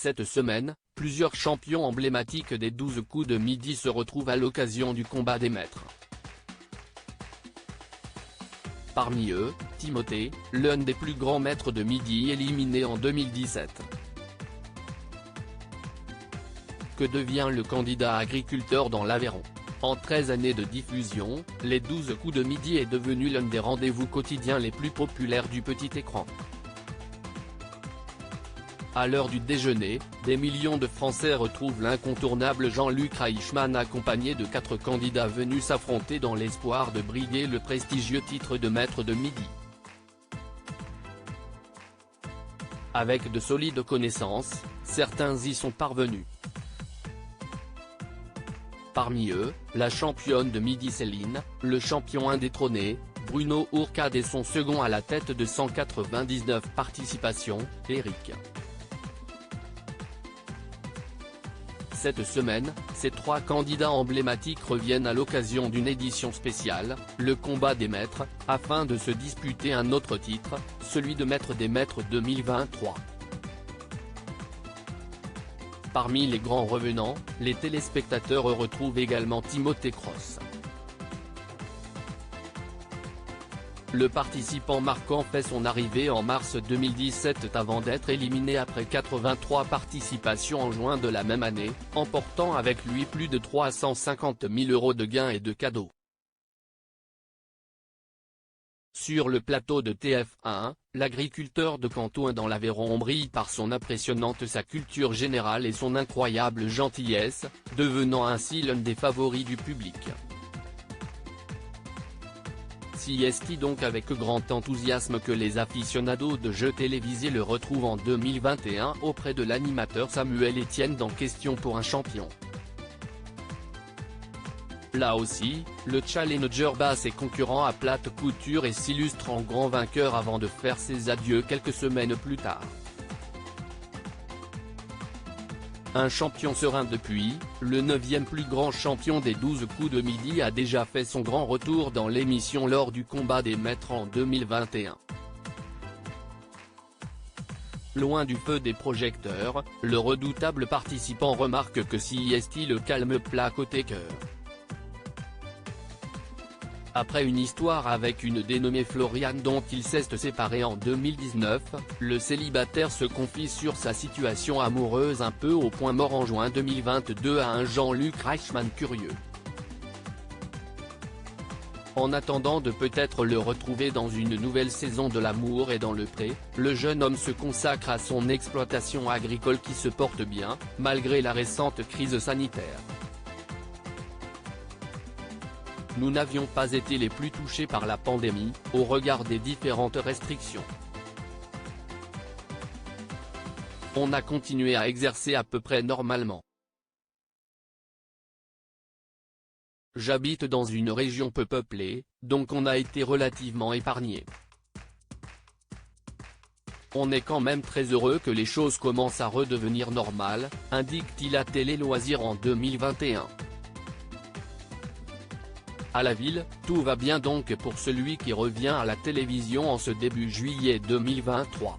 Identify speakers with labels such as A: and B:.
A: Cette semaine, plusieurs champions emblématiques des 12 coups de midi se retrouvent à l'occasion du combat des maîtres. Parmi eux, Timothée, l'un des plus grands maîtres de midi éliminé en 2017. Que devient le candidat agriculteur dans l'Aveyron? En 13 années de diffusion, les 12 coups de midi est devenu l'un des rendez-vous quotidiens les plus populaires du petit écran. À l'heure du déjeuner, des millions de Français retrouvent l'incontournable Jean-Luc Reichmann accompagné de 4 candidats venus s'affronter dans l'espoir de briguer le prestigieux titre de maître de midi. Avec de solides connaissances, certains y sont parvenus. Parmi eux, la championne de midi Céline, le champion indétrôné, Bruno Ourcade et son second à la tête de 199 participations, Eric. Cette semaine, ces 3 candidats emblématiques reviennent à l'occasion d'une édition spéciale, le combat des maîtres, afin de se disputer un autre titre, celui de maître des maîtres 2023. Parmi les grands revenants, les téléspectateurs retrouvent également Timothée Cross. Le participant marquant fait son arrivée en mars 2017 avant d'être éliminé après 83 participations en juin de la même année, emportant avec lui plus de 350 000 € de gains et de cadeaux. Sur le plateau de TF1, l'agriculteur de Cantouin dans l'Aveyron brille par son impressionnante sa culture générale et son incroyable gentillesse, devenant ainsi l'un des favoris du public. C'est donc avec grand enthousiasme que les aficionados de jeux télévisés le retrouvent en 2021 auprès de l'animateur Samuel Etienne dans Question pour un champion. Là aussi, le challenger bat ses concurrents à plate couture et s'illustre en grand vainqueur avant de faire ses adieux quelques semaines plus tard. Un champion serein depuis, le 9e plus grand champion des 12 coups de midi a déjà fait son grand retour dans l'émission lors du combat des maîtres en 2021. Loin du feu des projecteurs, le redoutable participant remarque que c'est le calme plat côté cœur. Après une histoire avec une dénommée Floriane dont il s'est séparé en 2019, le célibataire se confie sur sa situation amoureuse un peu au point mort en juin 2022 à un Jean-Luc Reichmann curieux. En attendant de peut-être le retrouver dans une nouvelle saison de L'amour est dans le pré, le jeune homme se consacre à son exploitation agricole qui se porte bien, malgré la récente crise sanitaire. Nous n'avions pas été les plus touchés par la pandémie, au regard des différentes restrictions. On a continué à exercer à peu près normalement. J'habite dans une région peu peuplée, donc on a été relativement épargné. On est quand même très heureux que les choses commencent à redevenir normales, indique-t-il à Télé Loisirs en 2021. À la ville, tout va bien donc pour celui qui revient à la télévision en ce début juillet 2023.